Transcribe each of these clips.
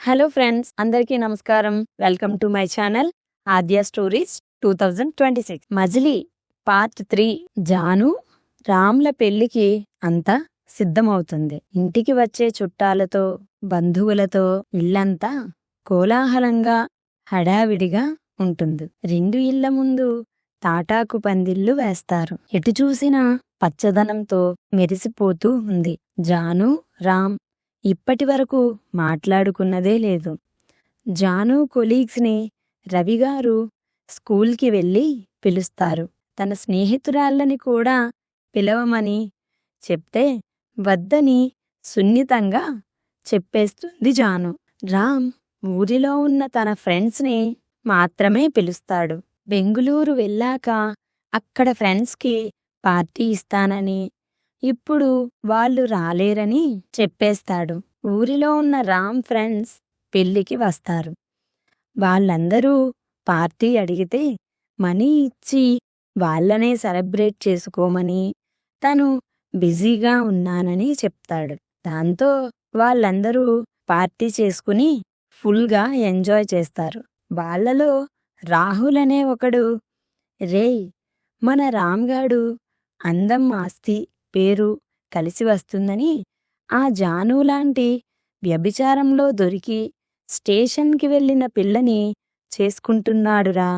Hello friends, అందరికీ నమస్కారం. Welcome to my channel Aadya stories 2026 Majili part 3. జాను రామ్ల పెళ్లికి అంతా సిద్ధమవుతుంది. ఇంటికి వచ్చే చుట్టాలతో బంధువులతో ఇల్లంతా కోలాహలంగా హడావిడిగా ఉంటుంది. 2 ఇళ్ల ముందు తాటాకు పందిళ్లు వేస్తారు. ఎటు చూసినా పచ్చదనంతో మెరిసిపోతూ ఉంది. జాను రామ్ ఇప్పటి వరకు మాట్లాడుకున్నదే లేదు. జాను కొలీగ్స్ని రవిగారు స్కూల్కి వెళ్ళి పిలుస్తారు. తన స్నేహితురాళ్ళని కూడా పిలవమని చెప్తే వద్దని సున్నితంగా చెప్పేస్తుంది జాను. రామ్ ఊరిలో ఉన్న తన ఫ్రెండ్స్ని మాత్రమే పిలుస్తాడు. బెంగుళూరు వెళ్ళాక అక్కడ ఫ్రెండ్స్కి పార్టీ ఇస్తానని, ఇప్పుడు వాళ్ళు రాలేరని చెప్పేస్తాడు. ఊరిలో ఉన్న రామ్ ఫ్రెండ్స్ పెళ్లికి వస్తారు. వాళ్ళందరూ పార్టీ అడిగితే మనీ ఇచ్చి వాళ్ళనే సెలబ్రేట్ చేసుకోమని, తను బిజీగా ఉన్నానని చెప్తాడు. దాంతో వాళ్ళందరూ పార్టీ చేసుకుని ఫుల్గా ఎంజాయ్ చేస్తారు. వాళ్ళలో రాహుల్ అనే ఒకడు, రేయ్ మన రామ్గాడు అందం ఆస్తి పేరు కలిసి వస్తుందని ఆ జాను లాంటి వ్యభిచారంలో దొరికి స్టేషన్కి వెళ్ళిన పిల్లని చేసుకుంటున్నాడురా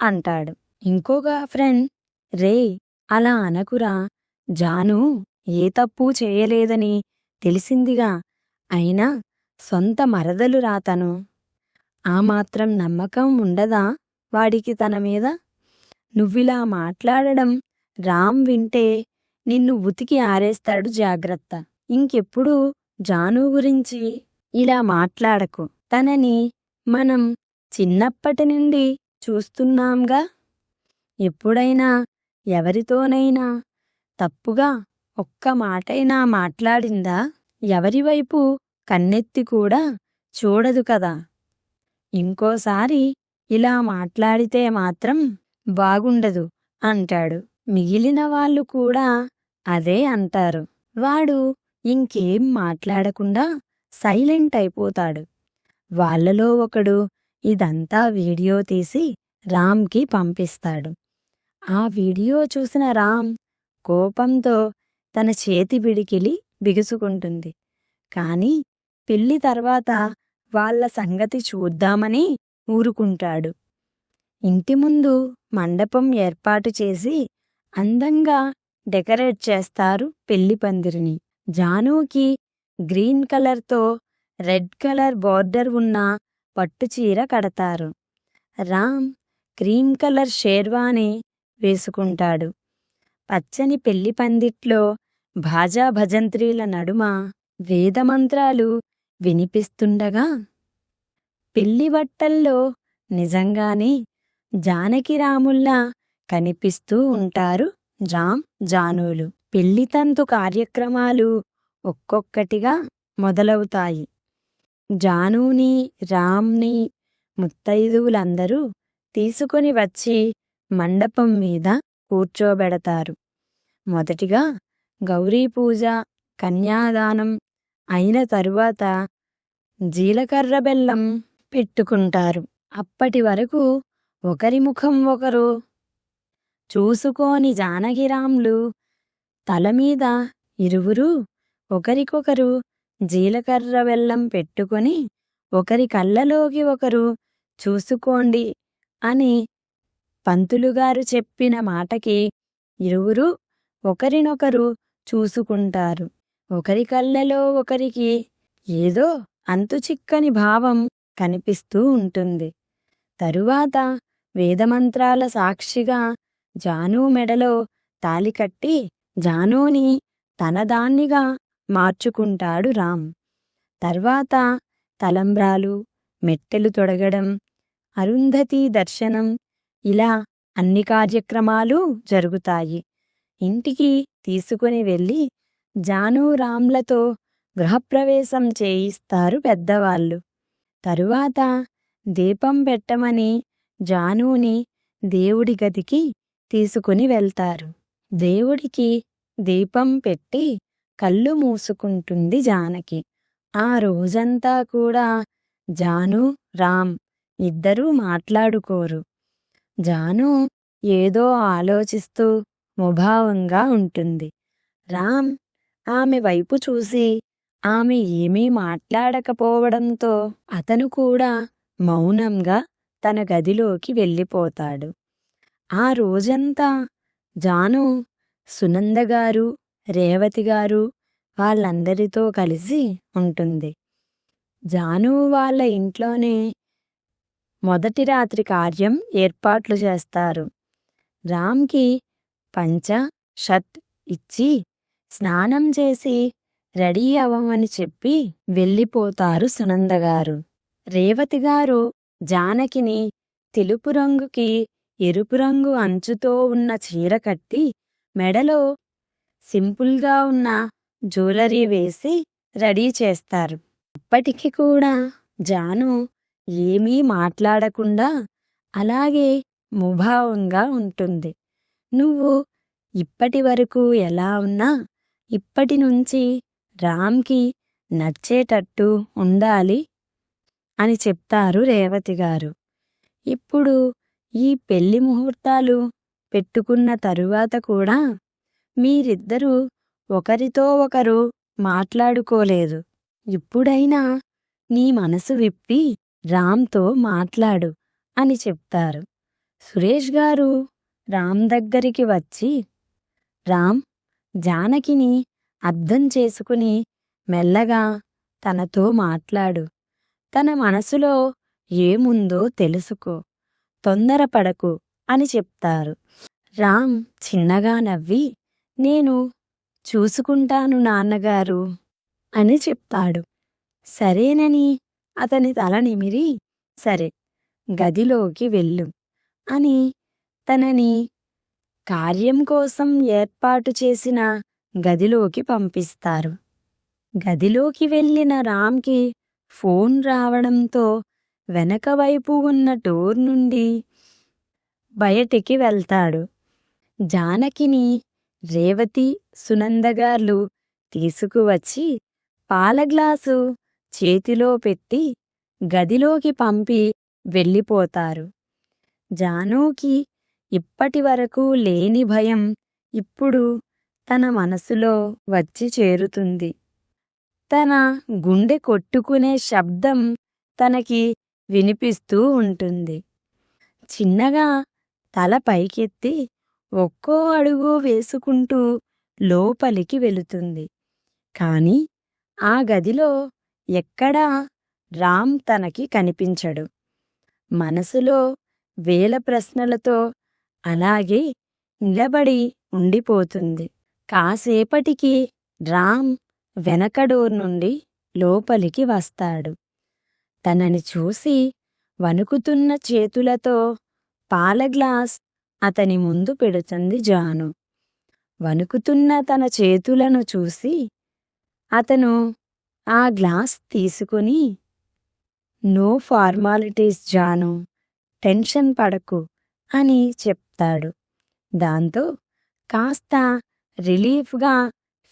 అంటాడు. ఇంకొక ఫ్రెండ్, రే అలా అనకురా, జాను ఏ తప్పు చేయలేదని తెలిసిందిగా, అయినా సొంత మరదలు రాతను, ఆ మాత్రం నమ్మకం ఉండదా వాడికి తన మీద? నువ్విలా మాట్లాడడం రామ్ వింటే నిన్ను ఉతికి ఆరేస్తాడు, జాగ్రత్త. ఇంకెప్పుడు జాను గురించి ఇలా మాట్లాడకు. తనని మనం చిన్నప్పటి నుండి చూస్తున్నాంగా. ఎప్పుడైనా ఎవరితోనైనా తప్పుగా ఒక్క మాటైనా మాట్లాడిందా? ఎవరివైపు కన్నెత్తి కూడా చూడదు కదా. ఇంకోసారి ఇలా మాట్లాడితే మాత్రం బాగుండదు అంటాడు. మిగిలిన వాళ్ళు కూడా అదే అంటారు. వాడు ఇంకేం మాట్లాడకుండా సైలెంట్ అయిపోతాడు. వాళ్ళలో ఒకడు ఇదంతా వీడియో తీసి రామ్కి పంపిస్తాడు. ఆ వీడియో చూసిన రామ్ కోపంతో తన చేతి పిడికిలి బిగుసుకుంటుంది. కాని పెళ్లి తర్వాత వాళ్ళ సంగతి చూద్దామని ఊరుకుంటాడు. ఇంటి ముందు మండపం ఏర్పాటు చేసి అందంగా డెకరేట్ చేస్తారు పెళ్లి పందిరిని. జానుకి గ్రీన్ కలర్తో రెడ్ కలర్ బార్డర్ ఉన్న పట్టుచీర కడతారు. రామ్ క్రీమ్ కలర్ షేర్వాని వేసుకుంటాడు. పచ్చని పెళ్లి పందిట్లో భాజా భజంత్రీల నడుమ వేదమంత్రాలు వినిపిస్తుండగా పెళ్లి బట్టల్లో నిజంగానే జానకిరాముల్లా కనిపిస్తూ ఉంటారు రామ్ జానులు. పెళ్లితంతు కార్యక్రమాలు ఒక్కొక్కటిగా మొదలవుతాయి. జానుని రామ్ని ముత్తైదువులందరూ తీసుకొని వచ్చి మండపం మీద కూర్చోబెడతారు. మొదటిగా గౌరీ పూజ, కన్యాదానం అయిన తరువాత జీలకర్ర బెల్లం పెట్టుకుంటారు. అప్పటి వరకు ఒకరి ముఖం ఒకరు చూసుకోని జానకిరామ్లు తలమీద ఇరువురు ఒకరికొకరు జీలకర్ర బెల్లం పెట్టుకొని ఒకరి కళ్ళలోకి ఒకరు చూసుకోండి అని పంతులుగారు చెప్పిన మాటకి ఇరువురు ఒకరినొకరు చూసుకుంటారు. ఒకరి కళ్ళలో ఒకరికి ఏదో అంతుచిక్కని భావం కనిపిస్తూ ఉంటుంది. తరువాత వేదమంత్రాల సాక్షిగా జాను మెడలో తాళి కట్టి జానుని తనదాన్నిగా మార్చుకుంటాడు రామ్. తర్వాత తలంబ్రాలు, మెట్టెలు తొడగడం, అరుంధతి దర్శనం, ఇలా అన్ని కార్యక్రమాలు జరుగుతాయి. ఇంటికి తీసుకుని వెళ్ళి జాను రామ్లతో గృహప్రవేశం చేయిస్తారు పెద్దవాళ్ళు. తరువాత దీపం పెట్టమని జానుని దేవుడి గదికి తీసుకుని వెళ్తారు. దేవుడికి దీపం పెట్టి కళ్ళు మూసుకుంటుంది జానకి. ఆ రోజంతా కూడా జాను, రామ్ ఇద్దరూ మాట్లాడుకోరు. జాను ఏదో ఆలోచిస్తూ ముభావంగా ఉంటుంది. రామ్ ఆమె వైపు చూసి ఆమె ఏమీ మాట్లాడకపోవడంతో అతను కూడా మౌనంగా తన గదిలోకి వెళ్ళిపోతాడు. ఆ రోజంతా జాను సునందగారు, రేవతిగారు వాళ్ళందరితో కలిసి ఉంటుంది. జాను వాళ్ళ ఇంట్లోనే మొదటి రాత్రి కార్యం ఏర్పాట్లు చేస్తారు. రామ్కి పంచ, షర్ట్ ఇచ్చి స్నానం చేసి రెడీ అవ్వమని చెప్పి వెళ్ళిపోతారు సునందగారు. రేవతిగారు జానకిని తెలుపు రంగుకి ఎరుపు రంగు అంచుతో ఉన్న చీర కట్టి మెడలో సింపుల్గా ఉన్న జ్యువెలరీ వేసి రెడీ చేస్తారు. అప్పటికి కూడా జాను ఏమీ మాట్లాడకుండా అలాగే ముభావంగా ఉంటుంది. నువ్వు ఇప్పటి వరకు ఎలా ఉన్నా ఇప్పటి నుంచి రామ్కి నచ్చేటట్టు ఉండాలి అని చెప్తారు రేవతిగారు. ఇప్పుడు ఈ పెళ్లి ముహూర్తాలు పెట్టుకున్న తరువాత కూడా మీరిద్దరూ ఒకరితో ఒకరు మాట్లాడుకోలేదు. ఇప్పుడైనా నీ మనసు విప్పి రామ్తో మాట్లాడు అని చెప్తారు. సురేష్ గారు రామ్ దగ్గరికి వచ్చి, రామ్, జానకిని అర్థం చేసుకుని మెల్లగా తనతో మాట్లాడు. తన మనసులో ఏముందో తెలుసుకో, తొందరపడకు అని చెప్తారు. రామ్ చిన్నగా నవ్వి, నేను చూసుకుంటాను నాన్నగారు అని చెప్తాడు. సరేనని అతని తల నిమిరి, సరే గదిలోకి వెళ్ళు అని తనని కార్యం కోసం ఏర్పాటు చేసిన గదిలోకి పంపిస్తారు. గదిలోకి వెళ్ళిన రామ్కి ఫోన్ రావడంతో వెనకవైపు ఉన్న డోర్ నుండి బయటికి వెళ్తాడు. జానకిని రేవతి, సునందగార్లు తీసుకువచ్చి పాల గ్లాసు చేతిలో పెట్టి గదిలోకి పంపి వెళ్ళిపోతారు. జానుకి ఇప్పటి వరకు లేని భయం ఇప్పుడు తన మనసులో వచ్చి చేరుతుంది. తన గుండె కొట్టుకునే శబ్దం తనకి వినిపిస్తూ ఉంటుంది. చిన్నగా తల పైకెత్తి ఒక్కో అడుగు వేసుకుంటూ లోపలికి వెళుతుంది. కాని ఆ గదిలో ఎక్కడా రామ్ తనకి కనిపించడు. మనసులో వేల ప్రశ్నలతో అలాగే నిలబడి ఉండిపోతుంది. కాసేపటికి రామ్ వెనక డోర్ నుండి లోపలికి వస్తాడు. తనని చూసి వణుకుతున్న చేతులతో పాల గ్లాస్ అతని ముందు పెడుతుంది జాను. వణుకుతున్న తన చేతులను చూసి అతను ఆ గ్లాస్ తీసుకుని, నో ఫార్మాలిటీస్ జాను, టెన్షన్ పడకు అని చెప్తాడు. దాంతో కాస్త రిలీఫ్గా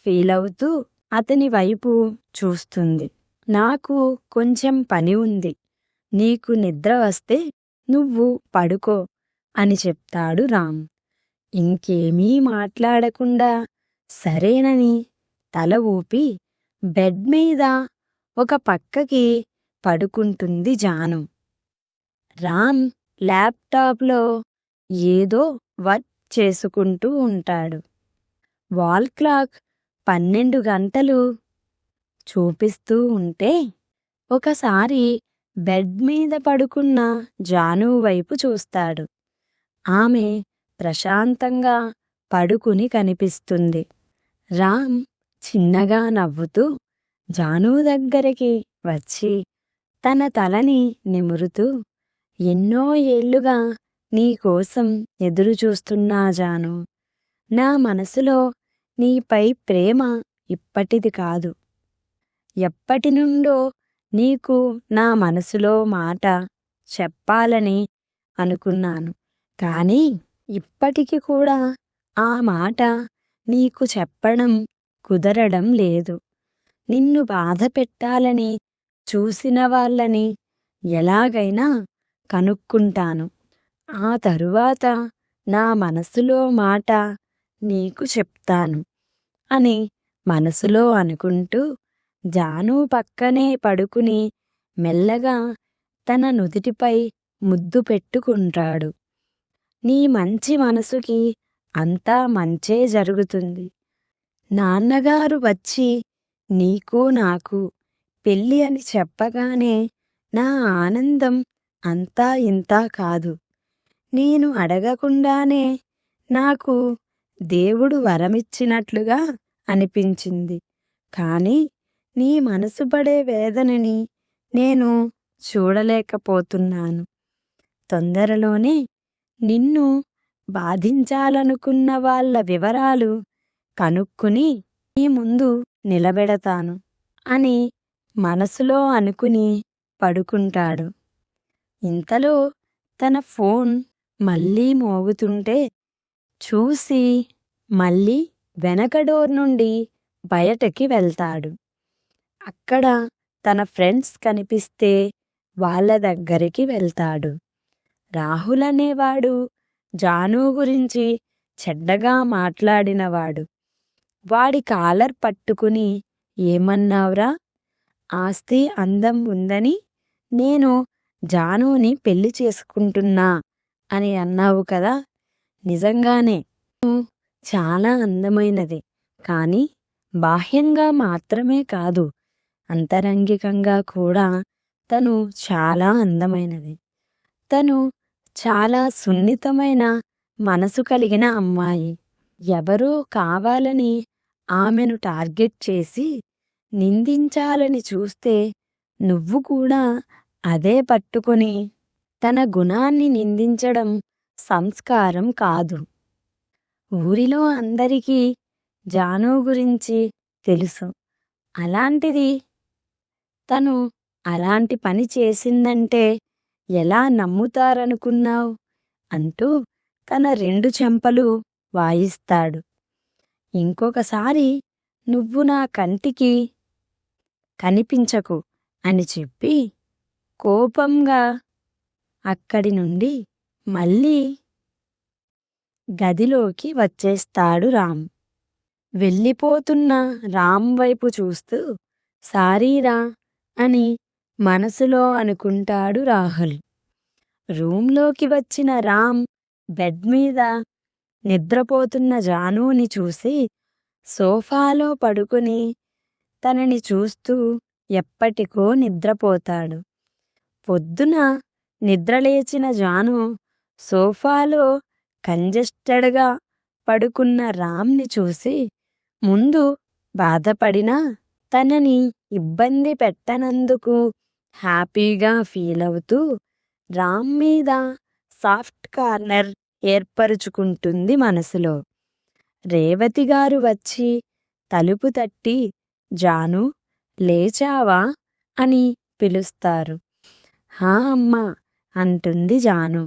ఫీలవుతూ అతని వైపు చూస్తుంది. నాకు కొంచెం పని ఉంది, నీకు నిద్ర వస్తే నువ్వు పడుకో అని చెప్తాడు రామ్. ఇంకేమీ మాట్లాడకుండా సరేనని తల ఊపి బెడ్ మీద ఒక పక్కకి పడుకుంటుంది జాను. రామ్ ల్యాప్టాప్లో ఏదో వర్క్ చేసుకుంటూ ఉంటాడు. వాల్ క్లాక్ 12 గంటలు చూపిస్తూ ఉంటే ఒకసారి బెడ్ మీద పడుకున్న జాను వైపు చూస్తాడు. ఆమె ప్రశాంతంగా పడుకుని కనిపిస్తుంది. రామ్ చిన్నగా నవ్వుతూ జాను దగ్గరికి వచ్చి తన తలని నిమురుతూ, ఎన్నో ఏళ్లుగా నీకోసం ఎదురుచూస్తున్నా జాను. నా మనసులో నీపై ప్రేమ ఇప్పటిది కాదు. ఎప్పటినుండో నీకు నా మనసులో మాట చెప్పాలని అనుకున్నాను. కానీ ఇప్పటికి కూడా ఆ మాట నీకు చెప్పడం కుదరడం లేదు. నిన్ను బాధ పెట్టాలని చూసిన వాళ్ళని ఎలాగైనా కనుక్కుంటాను. ఆ తరువాత నా మనసులో మాట నీకు చెప్తాను అని మనసులో అనుకుంటూ జాను పక్కనే పడుకుని మెల్లగా తన నుదిటిపై ముద్దు పెట్టుకుంటాడు. నీ మంచి మనసుకి అంతా మంచే జరుగుతుంది. నాన్నగారు వచ్చి నీకు నాకు పెళ్ళి అని చెప్పగానే నా ఆనందం అంతా ఇంతా కాదు. నేను అడగకుండానే నాకు దేవుడు వరమిచ్చినట్లుగా అనిపించింది. కానీ నీ మనసు పడే వేదనని నేను చూడలేకపోతున్నాను. తొందరలోనే నిన్ను బాధించాలనుకున్న వాళ్ళ వివరాలు కనుక్కుని నీ ముందు నిలబెడతాను అని మనసులో అనుకుని పడుకుంటాడు. ఇంతలో తన ఫోన్ మళ్ళీ మోగుతుంటే చూసి మళ్ళీ వెనక డోర్ నుండి బయటకి వెళ్తాడు. అక్కడ తన ఫ్రెండ్స్ కనిపిస్తే వాళ్ళ దగ్గరికి వెళ్తాడు. రాహుల్ అనేవాడు జాను గురించి చెడ్డగా మాట్లాడినవాడు. వాడి కాలర్ పట్టుకుని ఏమన్నావురా? ఆస్తి అందం ఉందని నేను జానుని పెళ్లి చేసుకుంటున్నా అని అన్నావు కదా. నిజంగానే చాలా అందమైనది. కానీ బాహ్యంగా మాత్రమే కాదు, అంతరంగికంగా కూడా తను చాలా అందమైనది. తను చాలా సున్నితమైన మనసు కలిగిన అమ్మాయి. ఎవరో కావాలని ఆమెను టార్గెట్ చేసి నిందించాలని చూస్తే నువ్వు కూడా అదే పట్టుకొని తన గుణాన్ని నిందించడం సంస్కారం కాదు. ఊరిలో అందరికీ జాను గురించి తెలుసు. అలాంటిది తను అలాంటి పని చేసిందంటే ఎలా నమ్ముతారనుకున్నావు అంటూ తన 2 చెంపలు వాయిస్తాడు. ఇంకొకసారి నువ్వు నా కంటికి కనిపించకు అని చెప్పి కోపంగా అక్కడి నుండి మళ్ళీ గదిలోకి వచ్చేస్తాడు రామ్. వెళ్ళిపోతున్న రామ్ వైపు చూస్తూ సారీరా అని మనసులో అనుకుంటాడు రాహుల్. రూంలోకి వచ్చిన రామ్ బెడ్ మీద నిద్రపోతున్న జానుని చూసి సోఫాలో పడుకుని తనని చూస్తూ ఎప్పటికో నిద్రపోతాడు. పొద్దున నిద్రలేచిన జాను సోఫాలో కంజెస్టెడ్గా పడుకున్న రామ్ని చూసి ముందు బాధపడినా తనని ఇబ్బంది పెట్టనందుకు హ్యాపీగా ఫీల్ అవుతూ రామ్ మీద సాఫ్ట్ కార్నర్ ఏర్పరుచుకుంటుంది మనసులో. రేవతి గారు వచ్చి తలుపు తట్టి జాను లేచావా అని పిలుస్తారు. హా అమ్మా అంటుంది జాను.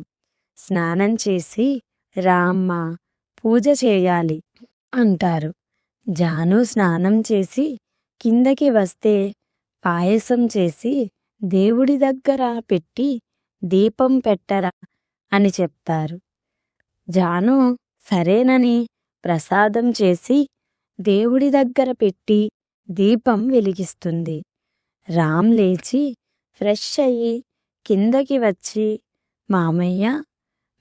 స్నానం చేసి రా అమ్మా, పూజ చేయాలి అంటారు. జాను స్నానం చేసి కిందకి వస్తే పాయసం చేసి దేవుడి దగ్గర పెట్టి దీపం పెట్టరా అని చెప్తారు. జాను సరేనని ప్రసాదం చేసి దేవుడి దగ్గర పెట్టి దీపం వెలిగిస్తుంది. రామ్ లేచి ఫ్రెష్ అయ్యి కిందకి వచ్చి మామయ్య,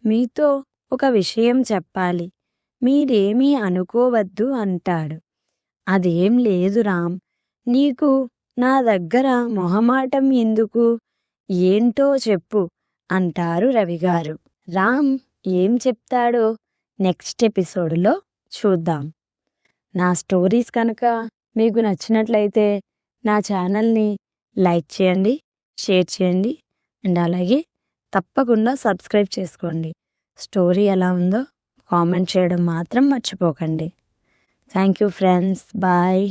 మీతో ఒక విషయం చెప్పాలి, మీరేమీ అనుకోవద్దు అంటాడు. అదేం లేదు రామ్, నీకు నా దగ్గర మొహమాటం ఎందుకు, ఏంటో చెప్పు అంటారు రవిగారు. రామ్ ఏం చెప్తాడో నెక్స్ట్ ఎపిసోడ్లో చూద్దాం. నా స్టోరీస్ కనుక మీకు నచ్చినట్లయితే నా ఛానల్ని లైక్ చేయండి, షేర్ చేయండి అండ్ అలాగే తప్పకుండా సబ్స్క్రైబ్ చేసుకోండి. స్టోరీ ఎలా ఉందో కామెంట్ చేయడం మాత్రం మర్చిపోకండి. Thank you friends, bye.